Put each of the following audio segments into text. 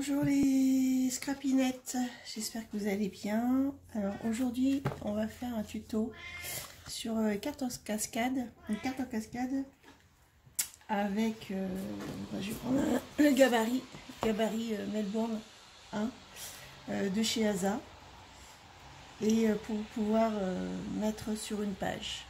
Bonjour les scrapinettes, j'espère que vous allez bien. Alors aujourd'hui on va faire un tuto sur carte en cascade, une carte en cascade avec, je vais prendre le gabarit Melbourne 1 de chez Asa et pour pouvoir mettre sur une page.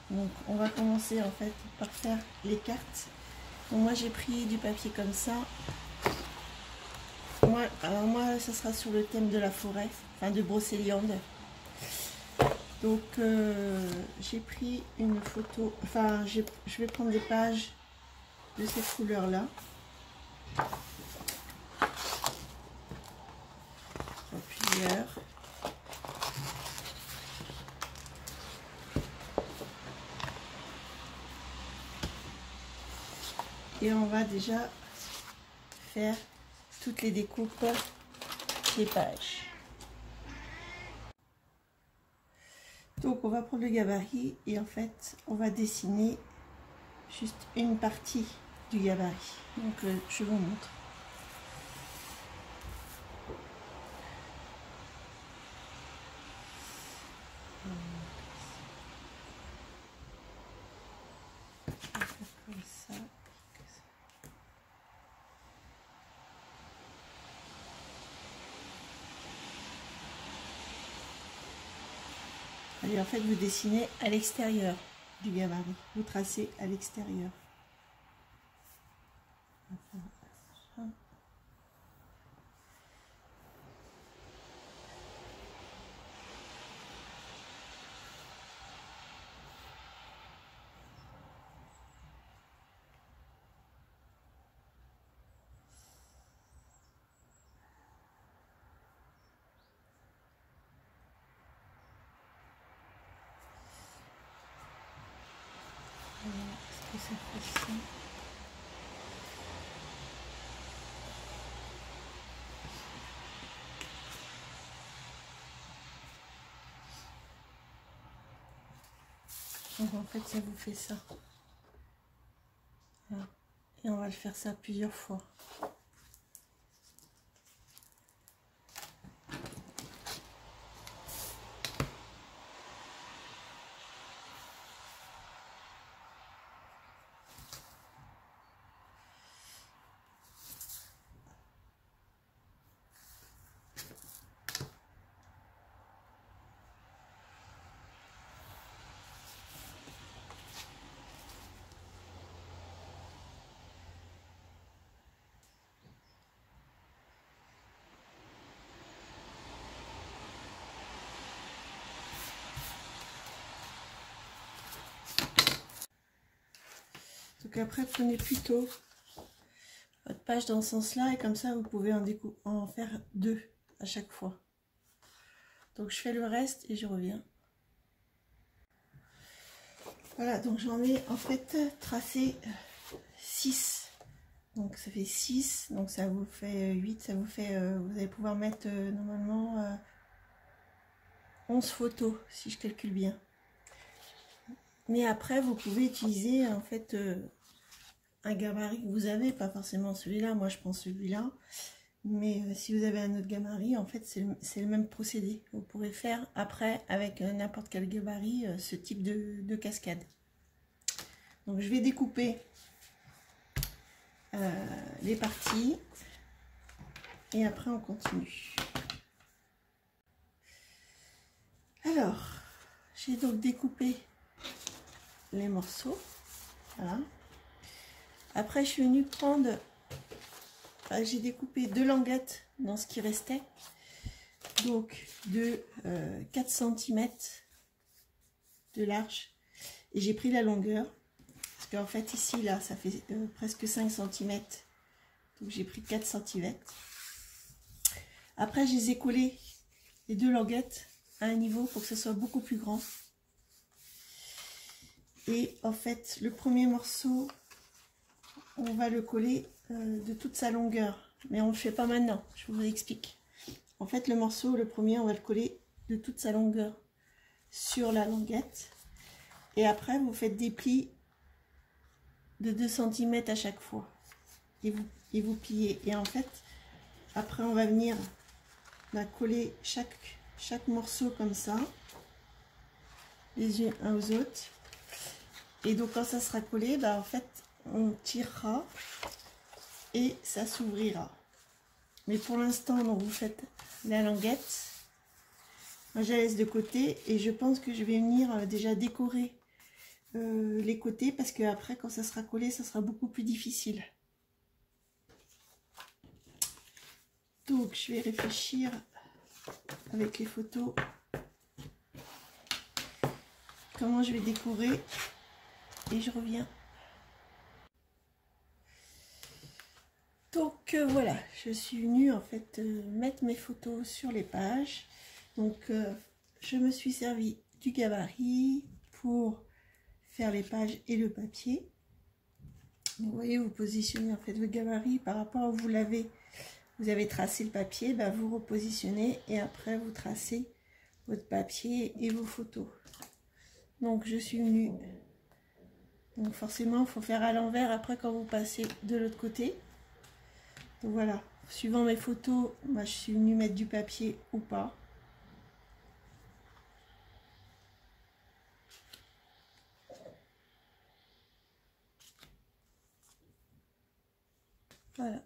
Donc on va commencer en fait par faire les cartes. Donc moi j'ai pris du papier comme ça. Moi, ça sera sur le thème de la forêt, enfin de Brocéliande. Donc, j'ai pris une photo, enfin, je vais prendre des pages de cette couleur-là. Plusieurs. Et on va déjà faire toutes les découpes des pages. Donc on va prendre le gabarit et en fait on va dessiner juste une partie du gabarit. Donc je vous montre. Comme ça. Et en fait, vous dessinez à l'extérieur du gabarit. Vous tracez à l'extérieur. Est-ce que ça fait ça? Donc en fait ça vous fait ça. Voilà. Et on va le faire ça plusieurs fois. Donc après prenez plutôt votre page dans ce sens-là et comme ça vous pouvez en faire deux à chaque fois. Donc je fais le reste et je reviens. Voilà, donc j'en ai en fait tracé 6. Donc ça fait 6, donc ça vous fait 8, ça vous fait, vous allez pouvoir mettre normalement 11 photos si je calcule bien. Mais après vous pouvez utiliser en fait un gabarit que vous avez, pas forcément celui-là, moi je prends celui-là. Mais si vous avez un autre gabarit, en fait c'est le même procédé. Vous pourrez faire après avec n'importe quel gabarit ce type de cascade. Donc je vais découper les parties et après on continue. Alors j'ai donc découpé les morceaux, voilà. Après je suis venue prendre, j'ai découpé 2 languettes dans ce qui restait, donc de 4 cm de large, et j'ai pris la longueur parce qu'en fait ici là ça fait presque 5 cm, donc j'ai pris 4 cm. Après je les ai collés les 2 languettes à un niveau pour que ce soit beaucoup plus grand. Et en fait le premier morceau on va le coller de toute sa longueur, mais on ne le fait pas maintenant, je vous explique. En fait le morceau, le premier, on va le coller de toute sa longueur sur la languette et après vous faites des plis de 2 cm à chaque fois et vous pliez. Et en fait après on va venir coller chaque morceau comme ça, les uns aux autres. Et donc quand ça sera collé, bah, en fait on tirera et ça s'ouvrira. Mais pour l'instant, donc vous faites la languette. Moi, je la laisse de côté et je pense que je vais venir déjà décorer les côtés parce que après, quand ça sera collé, ça sera beaucoup plus difficile. Donc, je vais réfléchir avec les photos comment je vais décorer et je reviens. Donc voilà, je suis venue en fait mettre mes photos sur les pages. Donc je me suis servi du gabarit pour faire les pages et le papier. Vous voyez, vous positionnez en fait le gabarit par rapport à où vous avez tracé le papier, bah, vous repositionnez et après vous tracez votre papier et vos photos. Donc je suis venue, donc forcément il faut faire à l'envers après quand vous passez de l'autre côté. Donc voilà, suivant mes photos, moi je suis venue mettre du papier ou pas. Voilà.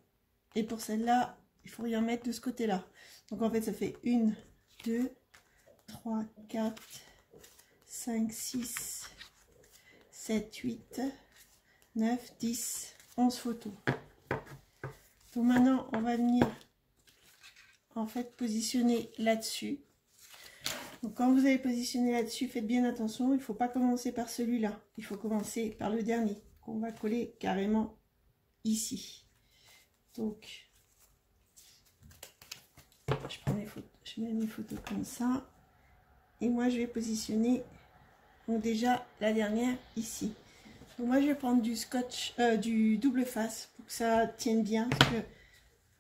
Et pour celle-là, il faut rien mettre de ce côté-là. Donc en fait, ça fait 1, 2, 3, 4, 5, 6, 7, 8, 9, 10, 11 photos. Donc maintenant, on va venir en fait positionner là-dessus. Donc quand vous allez positionner là-dessus, faites bien attention, il ne faut pas commencer par celui-là. Il faut commencer par le dernier, qu'on va coller carrément ici. Donc, je prends mes photos, je mets mes photos comme ça. Et moi, je vais positionner donc déjà la dernière ici. Donc moi, je vais prendre du scotch, du double face pour que ça tienne bien. Parce que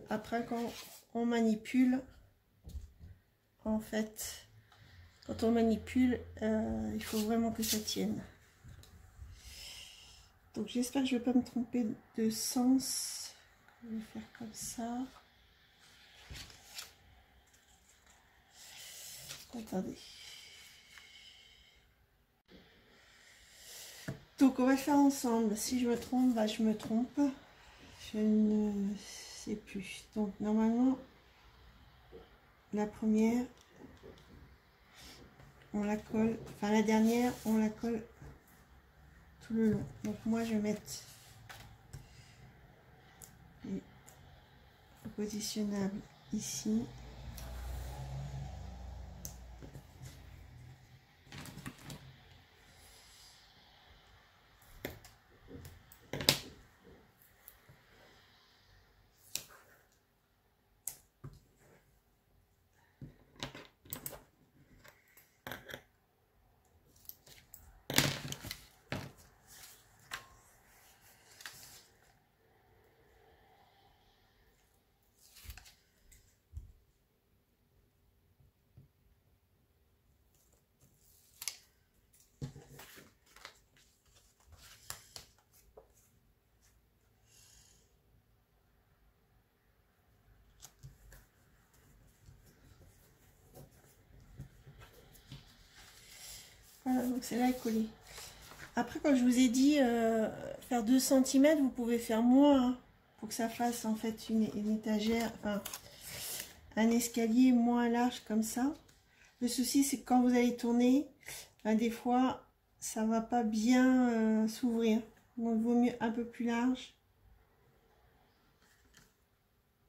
après, quand on manipule, en fait, quand on manipule, il faut vraiment que ça tienne. Donc j'espère que je ne vais pas me tromper de sens. Je vais faire comme ça. Attendez. Donc on va faire ensemble. Si je me trompe, bah, je me trompe. Je ne sais plus. Donc normalement, la première, on la colle. Enfin la dernière, on la colle tout le long. Donc moi je vais mettre les positionnables ici. Voilà, donc celle-là est collée. Après, quand je vous ai dit faire 2 cm, vous pouvez faire moins hein, pour que ça fasse en fait une étagère, enfin un escalier moins large comme ça. Le souci, c'est que quand vous allez tourner, ben, des fois, ça va pas bien s'ouvrir. Donc, il vaut mieux un peu plus large.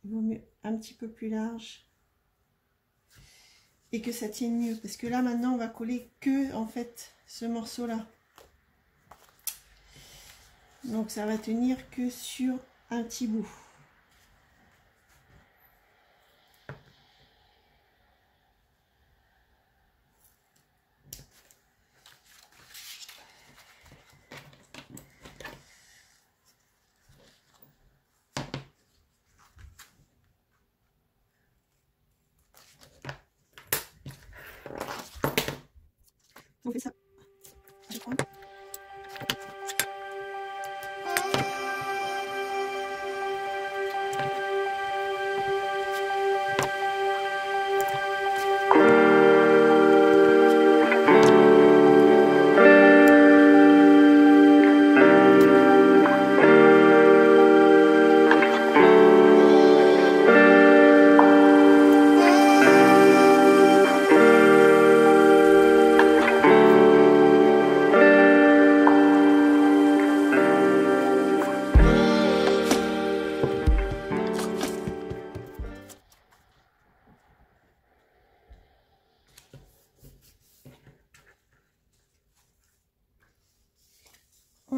Il vaut mieux un petit peu plus large. Et que ça tienne mieux. Parce que là, maintenant, on va coller que, en fait, ce morceau-là. Donc, ça va tenir que sur un petit bout. On fait ça. Je prends.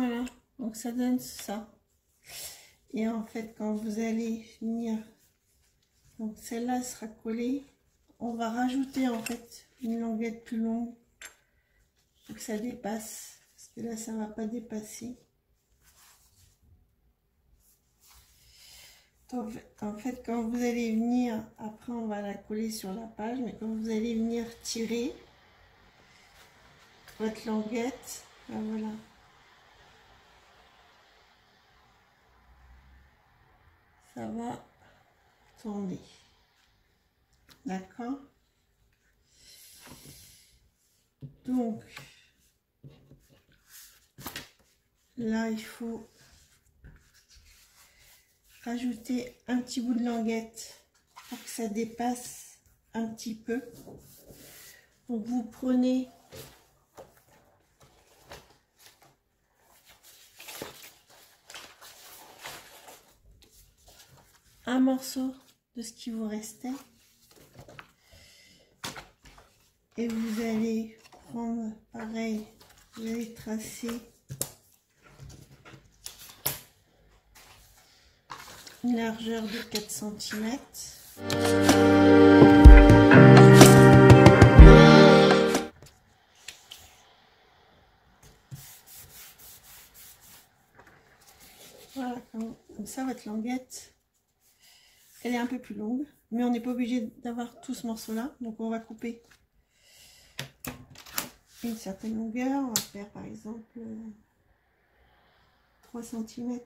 Voilà, donc ça donne ça. Et en fait, quand vous allez finir, donc celle-là sera collée, on va rajouter en fait une languette plus longue pour que ça dépasse, parce que là ça va pas dépasser. Donc, en fait, quand vous allez venir, après on va la coller sur la page, mais quand vous allez venir tirer votre languette, ben voilà. Ça va tourner. D'accord? Donc, là, il faut rajouter un petit bout de languette pour que ça dépasse un petit peu. Donc, vous prenez un morceau de ce qui vous restait et vous allez prendre pareil, vous allez tracer une largeur de 4 cm. Voilà, comme ça votre languette, elle est un peu plus longue, mais on n'est pas obligé d'avoir tout ce morceau là, donc on va couper une certaine longueur. On va faire par exemple 3 cm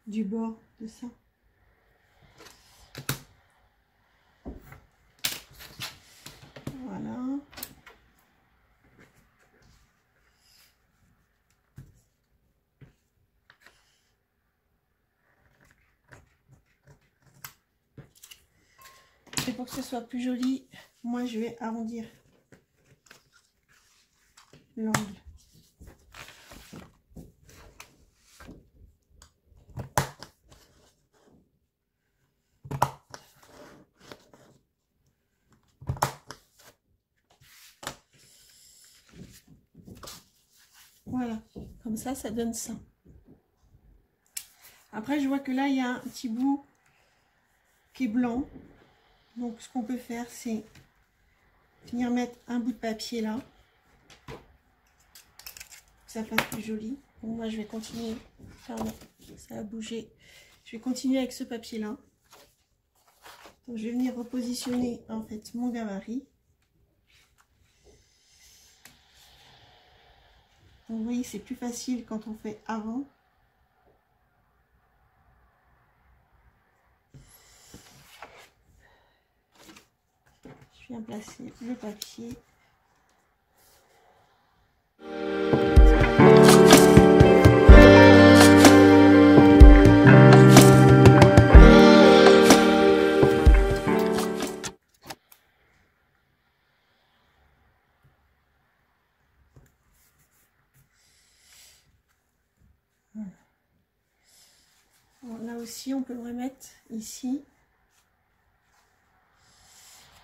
du bord de ça. Voilà. Et pour que ce soit plus joli, moi je vais arrondir l'angle. Voilà, comme ça donne ça. Après, je vois que là, il y a un petit bout qui est blanc. Donc, ce qu'on peut faire, c'est venir mettre un bout de papier là. Ça fasse plus joli. Donc, moi, je vais continuer. Pardon, ça a bougé. Je vais continuer avec ce papier-là. Donc, je vais venir repositionner, en fait, mon gabarit. Donc, vous voyez, c'est plus facile quand on fait avant. Je viens placer le papier. Bon, là aussi, on peut le remettre ici.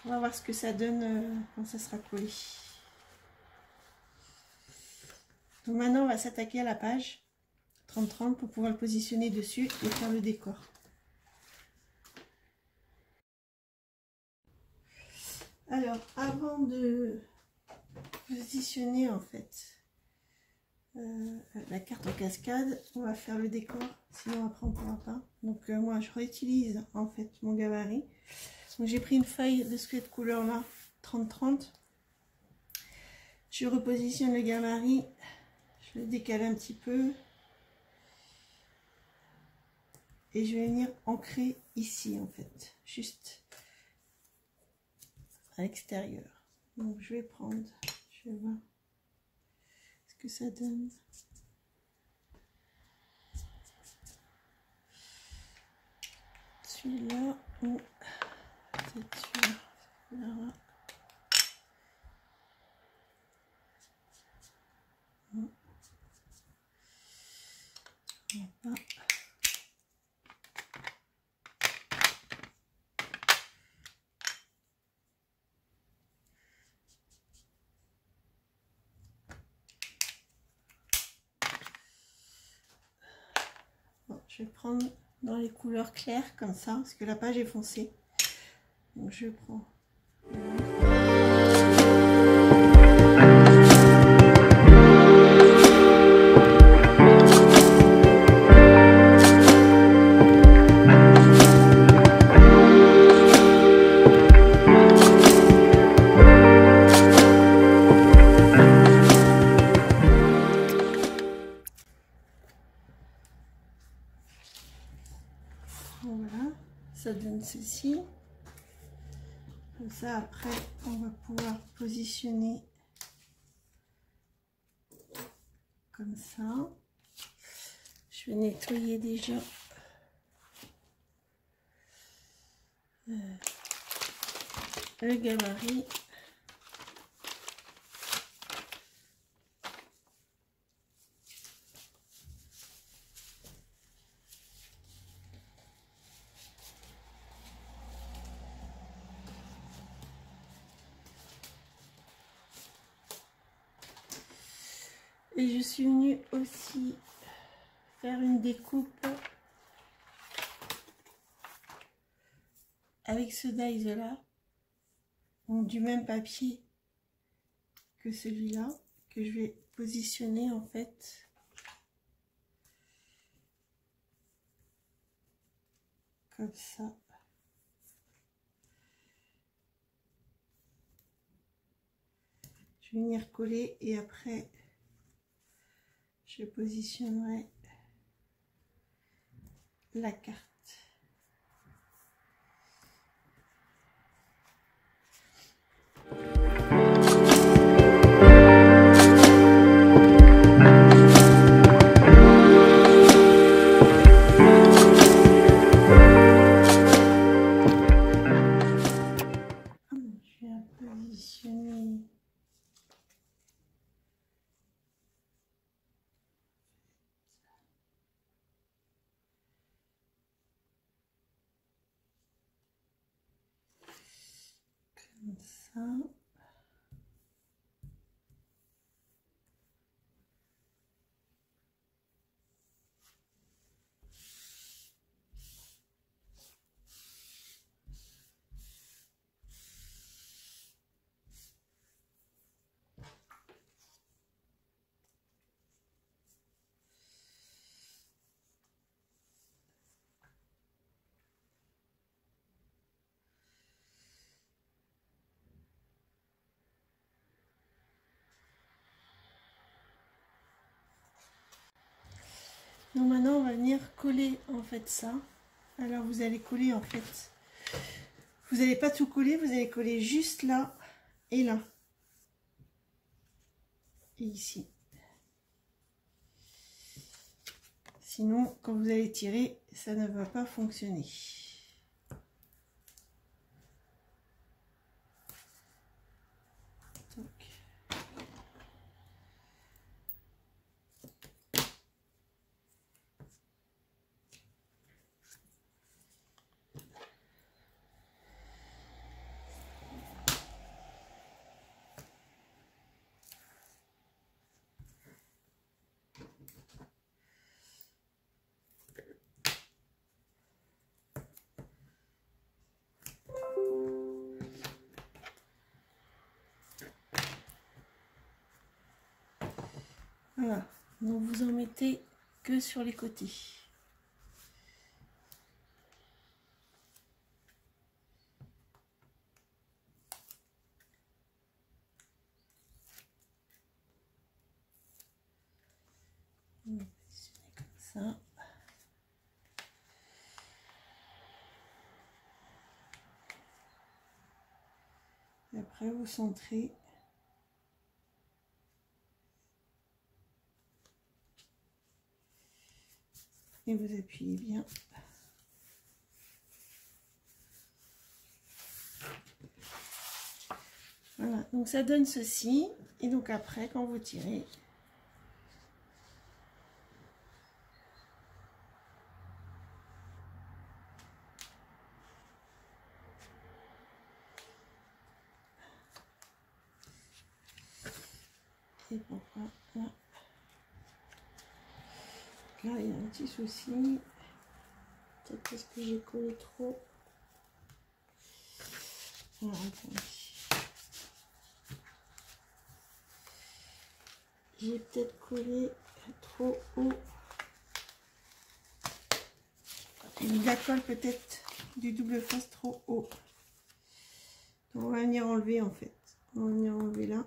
On va voir ce que ça donne quand ça sera collé. Donc maintenant, on va s'attaquer à la page 30-30 pour pouvoir le positionner dessus et faire le décor. Alors, avant de positionner en fait la carte en cascade, on va faire le décor, sinon après on ne pourra pas. Donc moi, je réutilise en fait mon gabarit. Donc j'ai pris une feuille de cette couleur là, 30-30. Je repositionne le gabarit, je le décale un petit peu. Et je vais venir ancrer ici en fait, juste à l'extérieur. Donc je vais prendre, je vais voir ce que ça donne. Celui-là ou celui-là. Voilà. je vais prendre dans les couleurs claires comme ça, parce que la page est foncée. Donc je prends. Voilà, ça donne ceci. Comme ça, après, on va pouvoir positionner comme ça. Je vais nettoyer déjà le gabarit. Et je suis venue aussi faire une découpe avec ce dies là, donc du même papier que celui-là, que je vais positionner en fait comme ça. Je vais venir coller et après je positionnerai la carte. Je vais positionner. Comme ça. Donc maintenant on va venir coller en fait ça. Alors vous allez coller en fait, vous n'allez pas tout coller, vous allez coller juste là et là et ici. Sinon quand vous allez tirer, ça ne va pas fonctionner. Donc. Voilà, donc vous en mettez que sur les côtés. On va positionner comme ça. Et après vous centrez. Et vous appuyez bien. Voilà, donc ça donne ceci. Et donc après, quand vous tirez, et pourquoi là, il y a un petit souci. Peut-être parce que j'ai collé trop. Alors, attendez. J'ai peut-être collé trop haut. J'ai mis de la colle peut-être du double face trop haut. Donc on va venir enlever en fait. On va venir enlever là.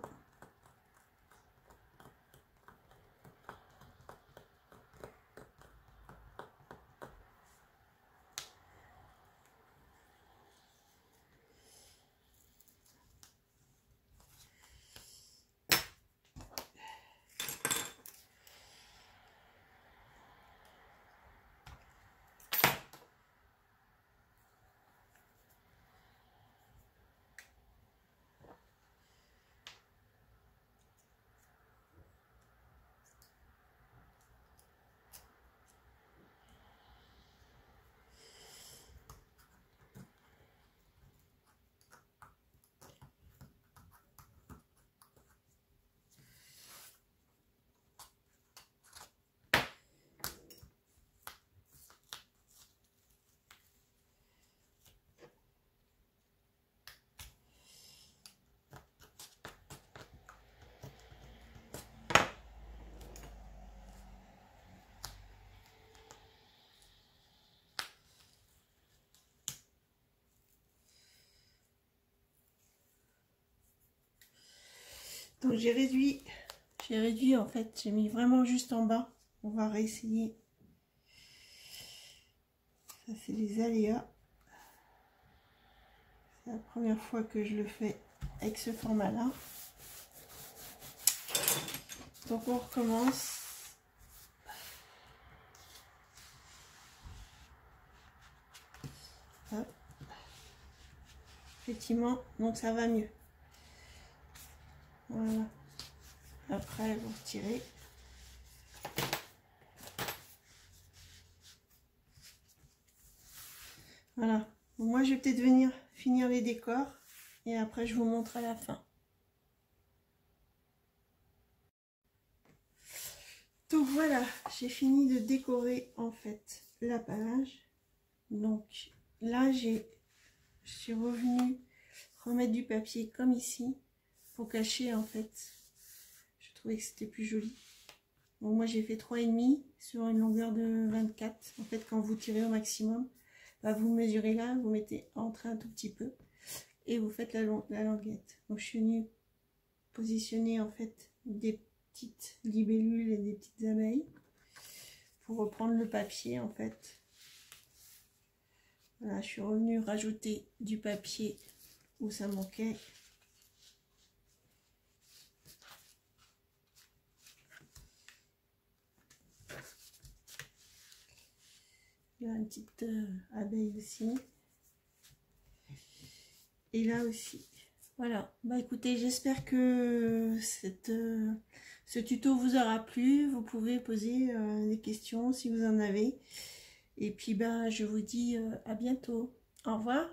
Donc j'ai réduit en fait, j'ai mis vraiment juste en bas. On va réessayer. Ça c'est les aléas. C'est la première fois que je le fais avec ce format là. Donc on recommence. Hop. Effectivement, donc ça va mieux. Voilà. Après, vous retirez. Voilà. Moi, je vais peut-être venir finir les décors et après, je vous montre à la fin. Donc voilà, j'ai fini de décorer en fait la page. Donc là, je suis revenue remettre du papier comme ici pour cacher en fait. Je trouvais que c'était plus joli. Donc moi j'ai fait 3,5 sur une longueur de 24. En fait quand vous tirez au maximum, bah, vous mesurez là, vous mettez entre un tout petit peu et vous faites la languette. Donc je suis venue positionner en fait des petites libellules et des petites abeilles pour reprendre le papier en fait. Voilà, je suis revenue rajouter du papier où ça manquait. Il y a une petite abeille aussi. Et là aussi. Voilà. Bah écoutez, j'espère que ce tuto vous aura plu. Vous pouvez poser des questions si vous en avez. Et puis bah je vous dis à bientôt. Au revoir.